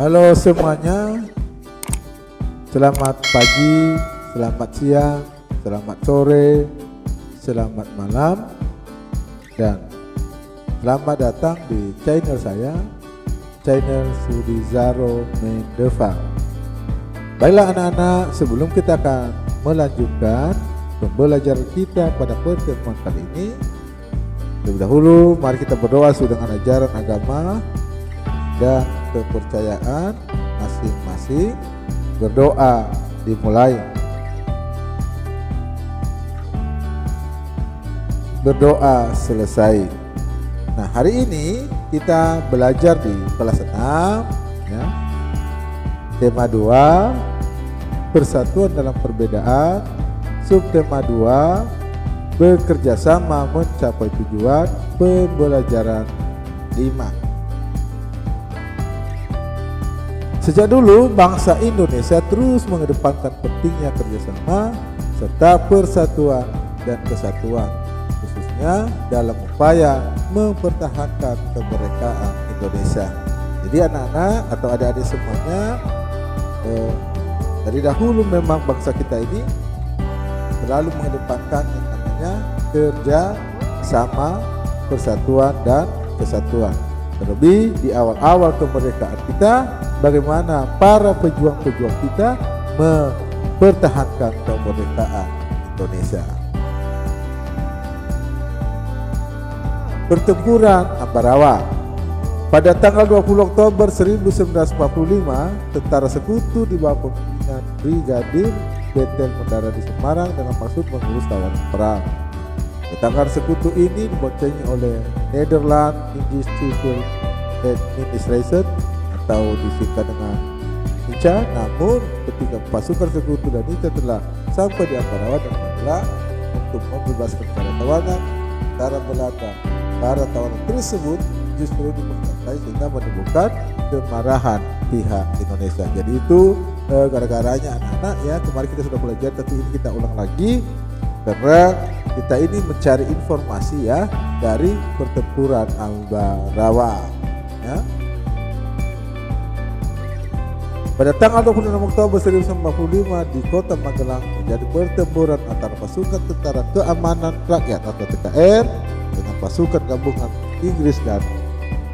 Halo semuanya, selamat pagi, selamat siang, selamat sore, selamat malam, dan selamat datang di channel saya, channel Sudizaro Mendeva. Baiklah anak-anak, sebelum kita akan melanjutkan pembelajaran kita pada pertemuan kali ini, terlebih dahulu mari kita berdoa sesuai dengan ajaran agama dan kepercayaan masing-masing. Berdoa dimulai. Berdoa selesai. Nah, hari ini kita belajar di kelas 6 ya. Tema 2, persatuan dalam perbedaan. Subtema 2, bekerja sama mencapai tujuan. Pembelajaran 5. Sejak dulu bangsa Indonesia terus mengedepankan pentingnya kerjasama serta persatuan dan kesatuan, khususnya dalam upaya mempertahankan kemerdekaan Indonesia. Jadi anak-anak atau adik-adik semuanya, dari dahulu memang bangsa kita ini selalu mengedepankan yang namanya kerja sama, persatuan dan kesatuan. Terlebih di awal-awal kemerdekaan kita, bagaimana para pejuang-pejuang kita mempertahankan kemerdekaan Indonesia. Pertempuran Ambarawa. Pada tanggal 20 Oktober 1945, tentara sekutu di bawah pimpinan Brigadir Betel mendarat di Semarang dengan maksud mengurus tawanan perang. Tentara sekutu ini diboncengi oleh Netherlands Industrial Administration atau disingkat dengan NICA. Namun ketika pasukan sekutu dan NICA telah sampai di Ambarawa dan menolak untuk membebaskan para tawanan, tentara Belanda, para tawanan tersebut justru dipersantai sehingga menimbulkan kemarahan pihak Indonesia. Jadi itu gara-garanya anak-anak ya, kemarin kita sudah belajar tapi ini kita ulang lagi karena kita ini mencari informasi ya dari pertempuran Ambarawa ya. Pada tanggal 26 Oktober 1945 di kota Magelang terjadi pertempuran antara pasukan tentara keamanan rakyat atau TKR dengan pasukan gabungan Inggris dan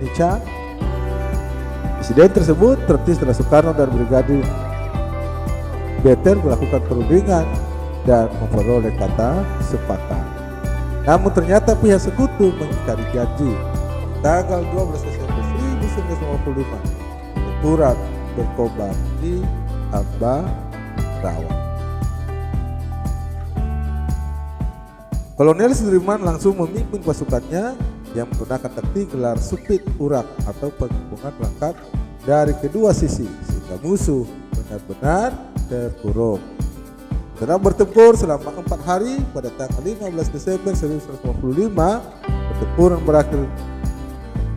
NICA. Insiden tersebut terjadi setelah Soekarno dan Brigadir Betel melakukan perundingan dan memperoleh kata sepakat. Namun ternyata pihak sekutu mengingkari janji. Tanggal 12 Desember 1955 pertempuran berkobar di Ambarawa. Kolonel Sudirman langsung memimpin pasukannya yang menggunakan taktik gelar supit urak atau penggabungan perangkat dari kedua sisi sehingga musuh benar-benar terkurung. Setelah bertempur selama 4 hari pada tanggal 15 Desember 1955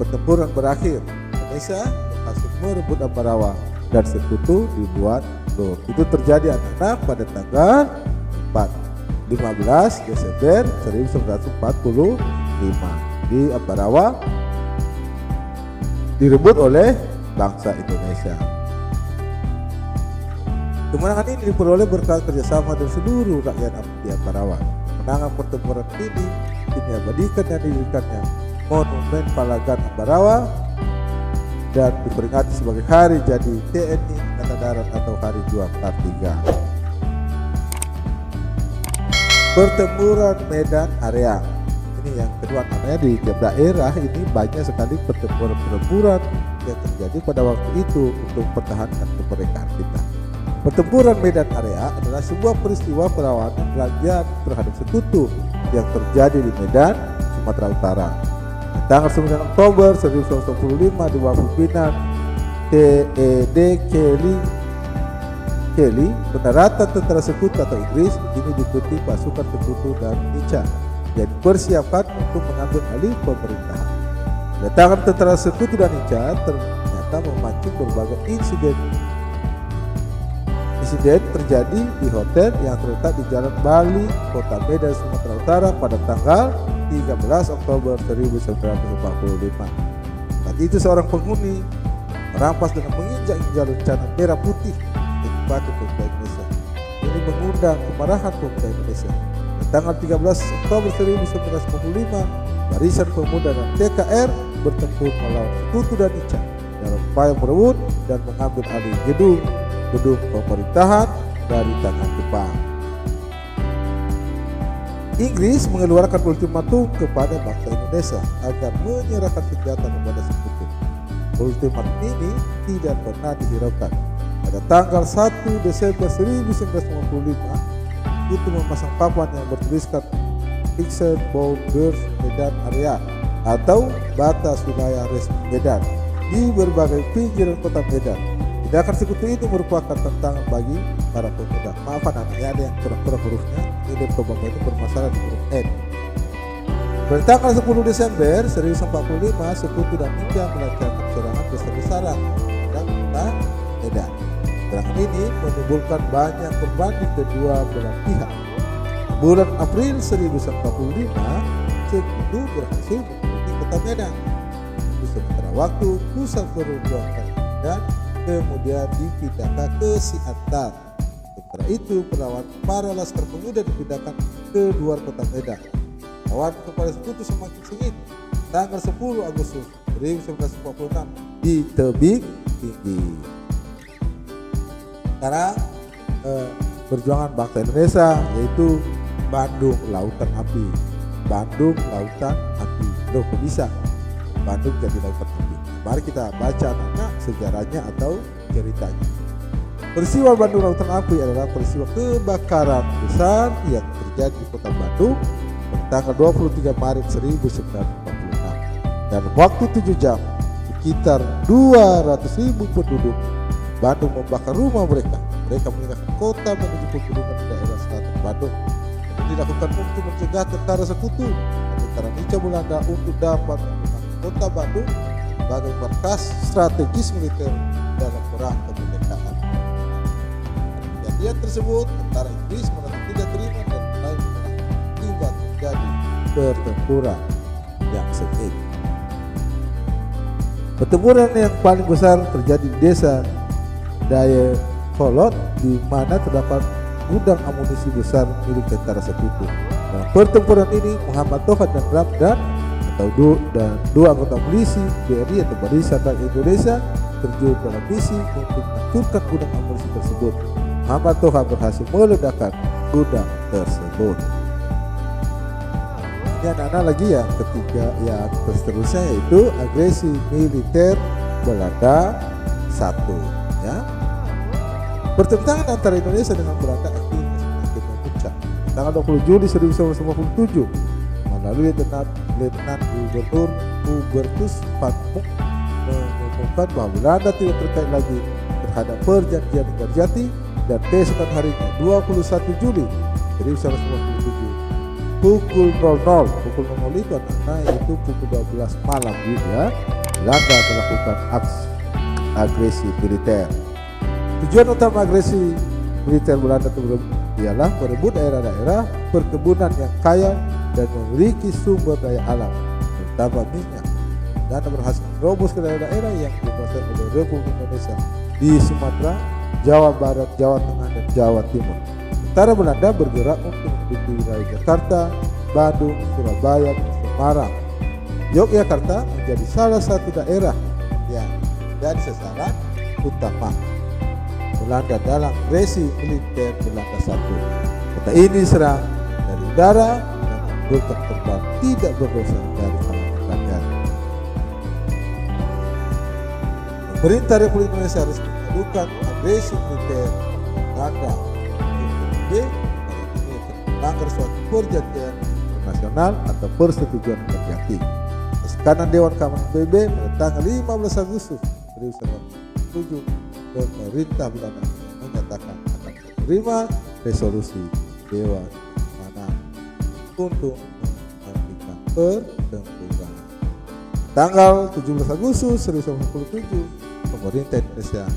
pertempuran berakhir. Indonesia berhasil merebut Ambarawa dan sekutu dibuat blok. Itu terjadi anak-anak pada tanggal 15 Desember 1945 di Ambarawa direbut oleh bangsa Indonesia. Kemenangan ini diperoleh berkat kerjasama dari seluruh rakyat di Ambarawa. Kemenangan pertempuran ini diabadikan dan didirikannya Monumen Palagan Ambarawa dan diperingati sebagai hari jadi TNI Angkatan Darat atau Hari Juang Kartiga. Pertempuran Medan Area. Ini yang kedua, namanya di tiap daerah ini banyak sekali pertempuran yang terjadi pada waktu itu untuk mempertahankan kemerdekaan kita. Pertempuran Medan Area adalah sebuah peristiwa perlawanan rakyat terhadap sekutu yang terjadi di Medan, Sumatera Utara. Tanggal 9 Oktober 1945 di bawah pimpinan T.E.D. Kelly, pendaratan tentara sekutu atau Inggris ini diikuti pasukan sekutu dan NICA yang dipersiapkan untuk mengambil alih pemerintahan. Kedatangan tentara sekutu dan NICA ternyata memancing berbagai insiden terjadi di hotel yang terletak di Jalan Bali, Kota Medan, Sumatera Utara pada tanggal 13 Oktober 1945. Saat itu seorang penghuni merampas dengan menginjak-injak rencana merah putih yang dipakai pemerintah Indonesia. Ini mengundang kemarahan pemerintah Indonesia. Pada tanggal 13 Oktober 1945, barisan pemuda dan TKR bertempur melawan Sekutu dan Ica dalam upaya merebut dan mengambil alih gedung pemerintahan dari tangan Jepang. Inggris mengeluarkan ultimatum kepada bangsa Indonesia agar menyerahkan senjata kepada Sekutu. Ultimatum ini tidak pernah dihiraukan. Pada tanggal 1 Desember 1955, Sekutu memasang papan yang bertuliskan Fixed Borders Medan Area atau batas wilayah resmi Medan di berbagai pinggiran kota Medan. Tindakan Sekutu ini merupakan tantangan bagi para pemuda. Maafkan anaknya, ada yang kurang-kurang hurufnya. Ini laptop bapak itu bermasalah di huruf N. Pada tanggal 10 Desember 1945, Sekutu dan Ica melancarkan serangan besar-besaran dan kota Medan. Serangan ini menimbulkan banyak korban di kedua belah pihak. Bulan April 1945, Sekutu berhasil menutupi kota Medan. Di sementara waktu, pusat perjuangan dan kemudian dipindahkan ke Siantar. Sementara itu, para laskar pemuda dipindahkan ke luar kota Medan. Lawan kepada Sekutu semakin sengit. Tanggal 10 Agustus 1946 di Tebing Tinggi. Sekarang perjuangan bangsa Indonesia yaitu Bandung Lautan Api. Bandung Lautan Api. Loh, kok bisa Bandung jadi lautan api? Mari kita baca anak-anak sejarahnya atau ceritanya. Peristiwa Bandung Lautan Api adalah peristiwa kebakaran besar yang terjadi di kota Bandung pada tanggal 23 Maret 1946. Dan waktu 7 jam, sekitar 200.000 penduduk Bandung membakar rumah mereka. Mereka meninggalkan kota menuju pegunungan di daerah selatan Bandung. Ini dilakukan untuk mencegah tentara Sekutu dan tentara Ica Belanda untuk dapat menggunakan kota Bandung sebagai markas strategis militer dalam perang kemerdekaan. Kejadian tersebut, tentara Inggris merasa tidak terima dan mulai menyerang hingga terjadi pertempuran yang sengit. Pertempuran yang paling besar terjadi di desa Dayakolot, di mana terdapat gudang amunisi besar milik tentara Sekutu. Dalam pertempuran ini, Muhammad Tohad dan Ramdan atau dua anggota polisi BRI atau Barisan Rakyat Indonesia terjun dalam misi untuk menghancurkan gudang amunisi tersebut. Muhammad Tohad berhasil meledakkan gudang tersebut. Ini anak-anak lagi yang ketiga, yang seterusnya yaitu agresi militer Belanda 1. Ya. Pertentangan antara Indonesia dengan Belanda akhirnya semakin memuncak. Tanggal 20 Juli 1957, melalui Letnan Gubernur Hubertus Van Mook mengumumkan bahwa Belanda tidak terkait lagi terhadap perjanjian Kerjati, dan keesokan harinya 21 Juli 1957 pukul 00 itu anak-anak itu pukul 12 malam ya, Belanda melakukan aksi agresi militer. Tujuan utama agresi militer Belanda tersebut ialah merebut daerah-daerah perkebunan yang kaya dan memiliki sumber daya alam, terutama minyak. Belanda berhasil menerobos ke daerah-daerah yang dikuasai oleh Republik Indonesia di Sumatera, Jawa Barat, Jawa Tengah, dan Jawa Timur. Sementara Belanda bergerak untuk menduduki wilayah Jakarta, Bandung, Surabaya, dan Semarang. Yogyakarta menjadi salah satu daerah yang menjadi sasaran utama Belanda dalam agresi militer Belanda 1. Kota ini serang dari udara dan menimbulkan korban tidak berdosa dari kalangan Belanda. Pemerintah Republik Indonesia harus mengadukan agresi militer Belanda melanggar suatu perjanjian internasional atau persetujuan Kerjati. Tekanan Dewan Keamanan PBB pada tanggal 15 Agustus 1947, pemerintah Belanda menyatakan akan menerima resolusi Dewan Keamanan untuk menghentikan pertempuran. Tanggal 17 Agustus 1947, pemerintah Indonesia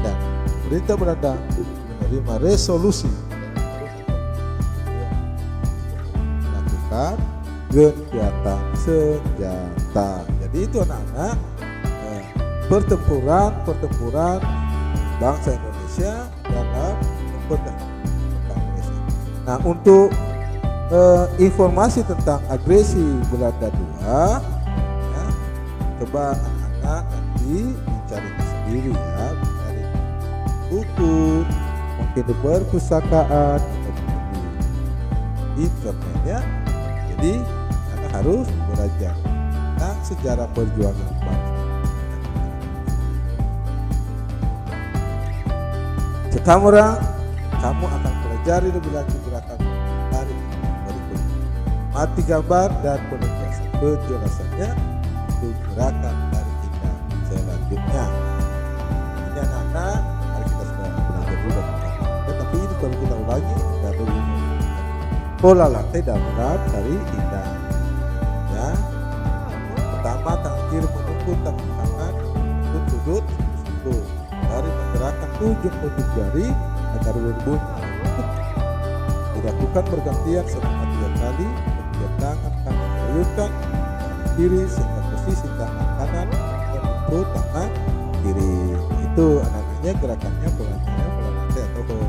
dan pemerintah Belanda menerima resolusi melakukan gencatan senjata. Jadi itu anak-anak pertempuran bangsa Indonesia dalam mempertahankan Indonesia. Nah, untuk informasi tentang agresi Belanda II, ya, coba anak-anak nanti mencari sendiri ya, dari buku, mungkin di perpustakaan atau di internet ya. Jadi anak harus belajar tentang sejarah perjuangan bangsa. Sekarang kamu akan pelajari lebih lanjut gerakan tarik berikut. Mati gambar dan penjelasannya untuk gerakan tarik kita selanjutnya. Ini anak-anak, mari kita sudah belajar dulu. Tetapi ini kalau kita ulangi, kita dulu pola lantai dalam tarik kita. Ya, pertama tangan kiri menunggu tangan kanan untuk sudut. Dari menggerakkan ujung jari agar berbunyi. Dilakukan bergantian selama 3 kali. Kemudian tangan kanan mengayunkan tangan kiri sehingga posisi tangan kanan menyentuh tangan kiri. Itu namanya gerakannya pola lantai atau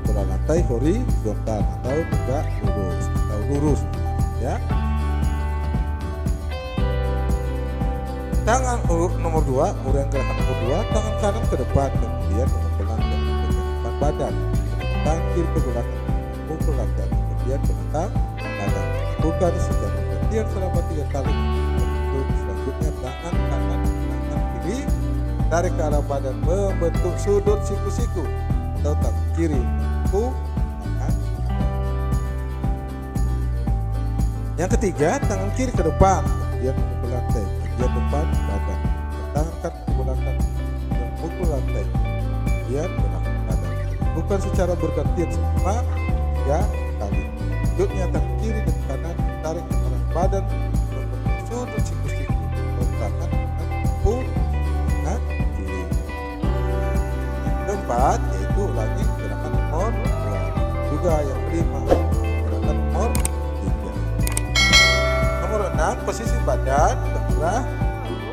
pola lantai horizontal atau tegak lurus atau lurus. Ya. Tangan nomor 2, kemudian gerakan nomor 2, tangan kanan ke depan, kemudian pelan ke depan badan, tangan kiri ke belakang, pukul lantai, kemudian belakang badan. Lakukan secara bergantian selama 3 kali. Untuk selanjutnya tangan kanan, tangan kiri, tarik ke arah badan membentuk sudut siku-siku, atau tangan kiri membentuk tangan kanan. Yang ketiga, tangan kiri ke depan, kemudian memukul lantai. Bagian depan badan, tangan kanan ke belakang dan pukul lantai, kemudian belakang badan. Bukan secara bergantian selama 3 kali. Selanjutnya tangan kiri dan kanan tarik ke arah badan membentuk sudut siku-siku, tangan kanan pukul tangan kiri. Yang keempat yaitu ulangi gerakan nomor 2. Juga yang kelima gerakan nomor 3. Nomor 6, posisi badan sebelah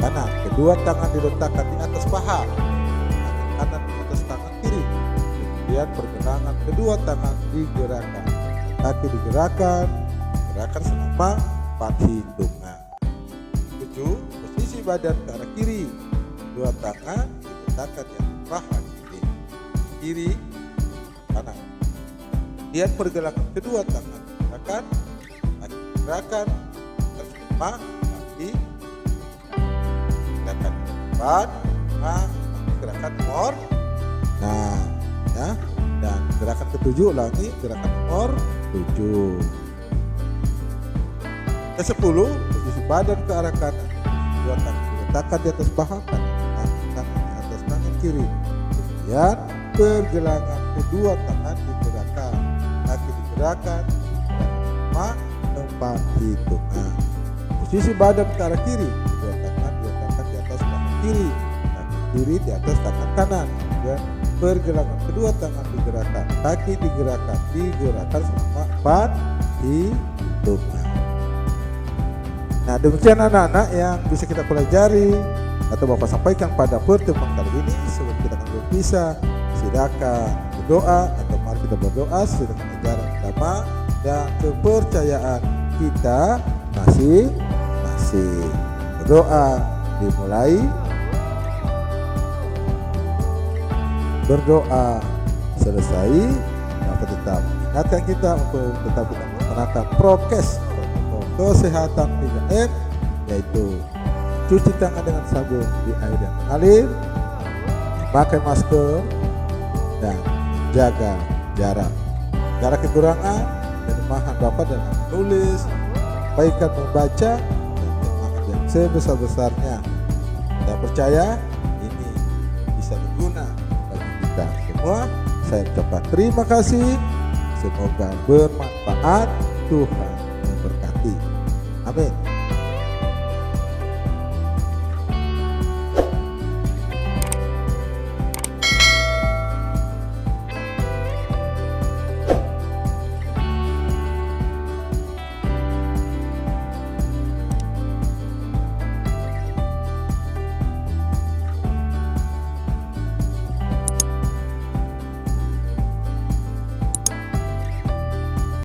kanan, kedua tangan diletakkan di atas paha, tangan kanan di atas tangan kiri, kemudian pergelangan kedua tangan digerakkan, kaki digerakkan, gerakan selama 4 hitungan. 7, posisi badan ke arah kiri, dua tangan diletakkan di atas paha kiri, kanan, kemudian pergelangan kedua tangan digerakkan, kaki digerakkan, selama kaki gerakan depan, gerakan nomor, nah ya, dan gerakan ke-7 ulangi gerakan nomor 7. Ke-10, posisi badan ke arah kanan, dua tangan diletakkan di atas paha kanan, tangan di atas tangan kiri, kemudian pergelangan kedua tangan digerakkan, kaki digerakkan, selama 4 hitungan. Posisi badan ke arah kiri, dua tangan diletakkan di atas tangan kiri, tangan kiri di atas tangan kanan, dan pergelangan kedua tangan digerakkan, kaki digerakkan selama 4 hitungan. Nah, demikian anak-anak yang bisa kita pelajari atau Bapak sampaikan pada pertemuan kali ini. Sebelum kita akan berpisah, silakan berdoa atau mari kita berdoa sesuai dengan ajaran agama dan kepercayaan kita masing-masing. Berdoa dimulai. Berdoa selesai. Dapat tetap ingatkan kita untuk tetap kita melaksanakan prokes protokol kesehatan 3M, yaitu cuci tangan dengan sabun di air yang mengalir, pakai masker, dan jaga jarak. Jarak kekurangan dan kelemahan Bapak dalam menulis, sampaikan membaca, dan semangat yang sebesar-besarnya. Kita percaya ini bisa berguna bagi kita semua. Saya ucapkan terima kasih. Semoga bermanfaat. Tuhan memberkati. Amin.